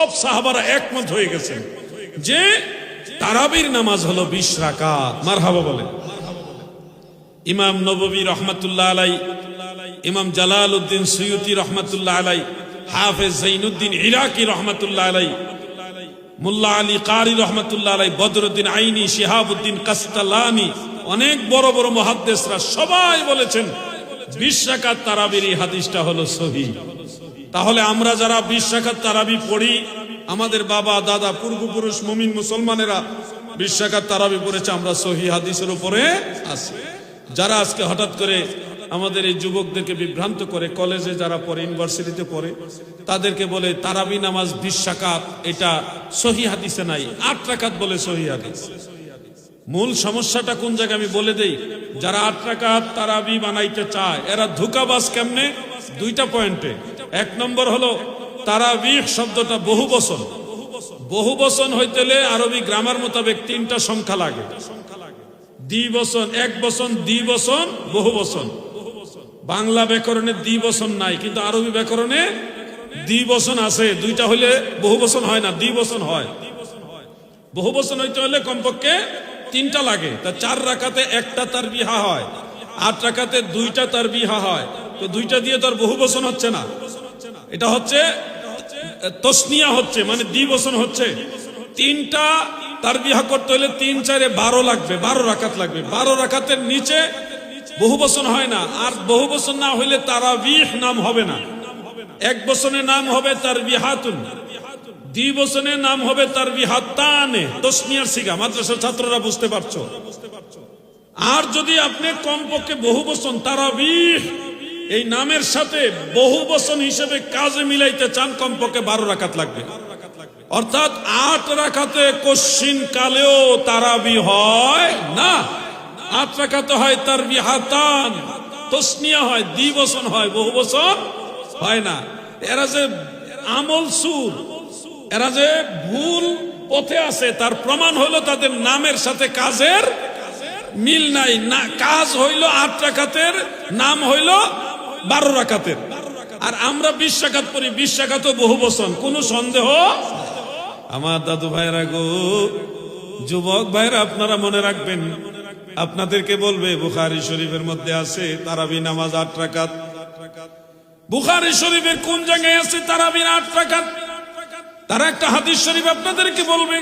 সব সাহাবারা একমত হয়ে গেছেন যে তারাবির নামাজ হলো 20 রাকাত। মারহাবা বলেন। ইমাম নববী রহমাতুল্লাহ আলাই, ইমাম জালালউদ্দিন সুয়ুতি রহমাতুল্লাহ আলাই, হাফেজ জাইনুদ্দিন ইরাকি রহমাতুল্লাহ আলাই, মুল্লা আলী কারি রহমাতুল্লাহ আলাই, বদরুদ্দিন আইনি, শিহাবুদ্দিন কাস্তালানি, অনেক বড় বড় মুহাদ্দিসরা সবাই বলেছেন 20 রাকাত তারাবির এই হাদিসটা হলো সহিহ। তাহলে আমরা যারা 20 রাকাত তারাবি পড়ি, আমাদের বাবা দাদা পূর্বপুরুষ মুমিন মুসলমানেরা 20 রাকাত তারাবি পড়েছে, আমরা সহিহ হাদিসের উপরে আছি। যারা আজকে হঠাৎ করে আমাদের এই যুবকদেরকে বিভ্রান্ত করে, কলেজে যারা পড়ে, ইউনিভার্সিটিতে পড়ে, তাদেরকে বলে তারাবি নামাজ 20 রাকাত, এটা সহিহ হাদিসে নাই, 8 রাকাত বলে সহিহ হাদিস। মূল সমস্যাটা কোন জায়গায় আমি বলে দেই। যারা 8 রাকাত তারাবি বানাইতে চায় এরা ধোঁকাবাজ কেমনে? দুইটা পয়েন্টে। এক নম্বর হলো তারাবিহ শব্দটা বহু বচন। বহু বচন হইতেলে আরবি গ্রামার মোতাবেক 3টা সংখ্যা লাগে। দ্বিবচন, এক বচন, দ্বিবচন, বহু বচন। বাংলা ব্যাকরণে দ্বিবচন নাই, কিন্তু আরবি ব্যাকরণে দ্বিবচন আছে। দুইটা হইলে বহু বচন হয় না, দ্বিবচন হয়। বহু বচন হইতে হলে কমপক্ষে 3টা লাগে। তা 4 রাকাতে 1টা তারবিহা হয়, 8 রাকাতে 2টা তারবিহা হয়। তো 2টা দিয়ে তো আর বহু বচন হচ্ছে না, এটা হচ্ছে তসনিয়া হচ্ছে, মানে দ্বিবচন হচ্ছে। 3টা তারবিহা করতে হলে 3 4 12 লাগবে, 12 রাকাত লাগবে। 12 রাকাতের নিচে বহু বচন হয় না। আর বহু বচন না হইলে তারাবিহ নাম হবে না। এক বচনের নাম হবে তারবিহাতুন, দ্বিবচনের নাম হবে তারবিহাতানে, তসনিয়ার সিগা। মাদ্রাসার ছাত্ররা বুঝতে পারছো? আর যদি আপনি কমপক্ষে বহু বচন তারাবিহ এই নামের সাথে বহু বচন হিসেবে কাজে মিলাইতে চান, কমপক্ষে 12 রাকাত লাগবে। অর্থাৎ 8 রাকাতে কশ্চিন কালেও তারাবি হয় না। 8 রাকাতে হয় তারবিহাতান, তসনিয়া হয়, দ্বিবচন হয়, বহু বচন হয় না। এরা যে আমল সুর, এরা যে ভুল পথে আছে, তার প্রমাণ হলো তাদের নামের সাথে কাজের মিল নাই। না, কাজ হইল 8 রাকাতের, নাম হইল 12 রাকাতের। আর আমরা 20 রাকাত পড়ি, 20 রাকাতও বহু বচন, কোনো সন্দেহ। আমার দাদু ভাইরা গো, যুবক ভাইরা, আপনারা মনে রাখবেন, আপনাদেরকে বলবে বুখারী শরীফের মধ্যে আছে তারাবি নামাজ 8 রাকাত। বুখারী শরীফের কোন জায়গায় আছে তারাবির 8 রাকাত? তারা একটা হাদিস শরীফ আপনাদেরকে বলবে।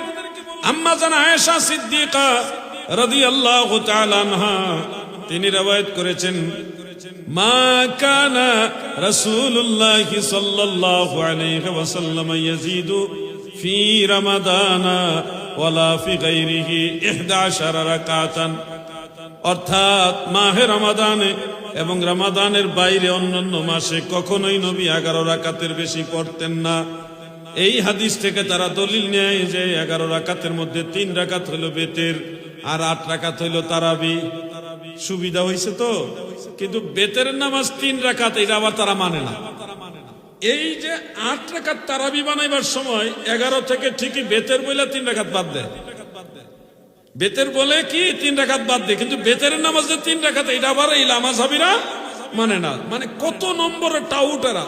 আম্মা জান আয়েশা সিদ্দিকা রাদিয়াল্লাহু তাআলা আনহা তিনি রওয়ায়াত করেছেন, মা কানা রাসূলুল্লাহ সাল্লাল্লাহু আলাইহি ওয়াসাল্লাম ইয়াজিদু ফি রমাদানা ওয়ালা ফি গায়রিহি 11 রাকাতান। অর্থাৎ মাহে রমাদানে এবং রমাদানের বাইরে অন্যান্য মাসে কখনোই নবী 11 রাকাতের বেশি পড়তেন না। এই হাদিস থেকে তারা দলিল নেয় যে 11 রাকাতের মধ্যে 3 রাকাত হলো বেতের আর 8 রাকাত হলো তারাবি। সুবিধা হয়েছে তো? কিন্তু বেতের নামাজ 3 রাকাত, এটা আবার তারা মানে না। এই যে 8 রাকাত তারাবি বানাইবার সময় 11 থেকে ঠিকই বেতের বলে 3 রাকাত বাদ দেয়। বেতের বলে কি 3 রাকাত বাদ দেয়, কিন্তু বেতের নামাজ যে 3 রাকাত, এটা আবার এই লামাযহাবীরা মানে না। মানে কত নম্বরে টাউটারা।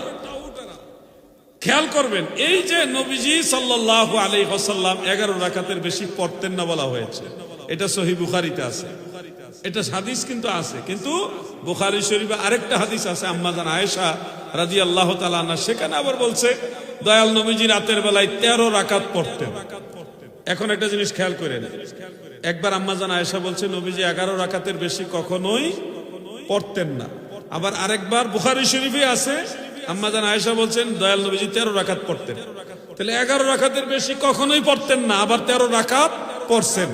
খেয়াল করবেন, এই যে নবীজি সাল্লাল্লাহু আলাইহি ওয়াসাল্লাম 11 রাকাতের বেশি পড়তেন না বলা হয়েছে, এটা সহিহ বুখারীতে আছে, এটা হাদিস কিন্তু আছে। কিন্তু বুখারী শরীফে আরেকটা হাদিস আছে আম্মা জান আয়েশা রাদিয়াল্লাহু তাআলা আনহা, সেখানে আবার বলছে দয়াল নবীজি রাতের বেলায় 13 রাকাত পড়তেন। এখন একটা জিনিস খেয়াল করেন, একবার আম্মা জান আয়েশা বলছে নবীজি 11 রাকাতের বেশি কখনোই পড়তেন না। আবার আরেকবার বুখারী শরীফে আছে আম্মা জান আয়েশা বলছেন দয়াল নবীজি 13 রাকাত পড়তেন। তাহলে 11 রাকাতের বেশি কখনোই পড়তেন না, আবার 13 রাকাত পড়ছেন।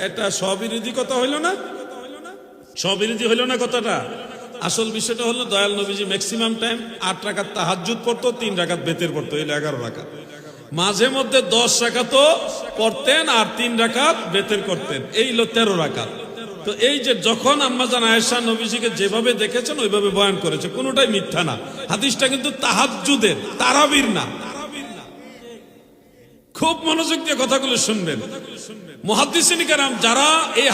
এটা স্ববিরোধী কথা হইল না? স্ববিরোধী হইল না কথাটা? আসল বিষয়টা হলো দয়াল নবীজি ম্যাক্সিমাম টাইম 8 রাকাত তাহাজ্জুদ পড়তো, 3 রাকাত বেতের পড়তো, হইল 11 রাকাত। মাঝে মধ্যে 10 রাকাতও পড়তেন আর 3 রাকাত বেতের করতেন, এই হলো 13 রাকাত। তো এই যে যখন আম্মা জান আয়েশা নবীজিকে যেভাবে দেখেছেন ওইভাবে বয়ান করেছে, কোনোটাই মিথ্যা না। হাদিসটা কিন্তু তাহাজ্জুদের, তারাবির না। খুব মনোযোগ দিয়ে কথাগুলো শুনবেন। মুহাদ্দিসিন কেরাম যারা এই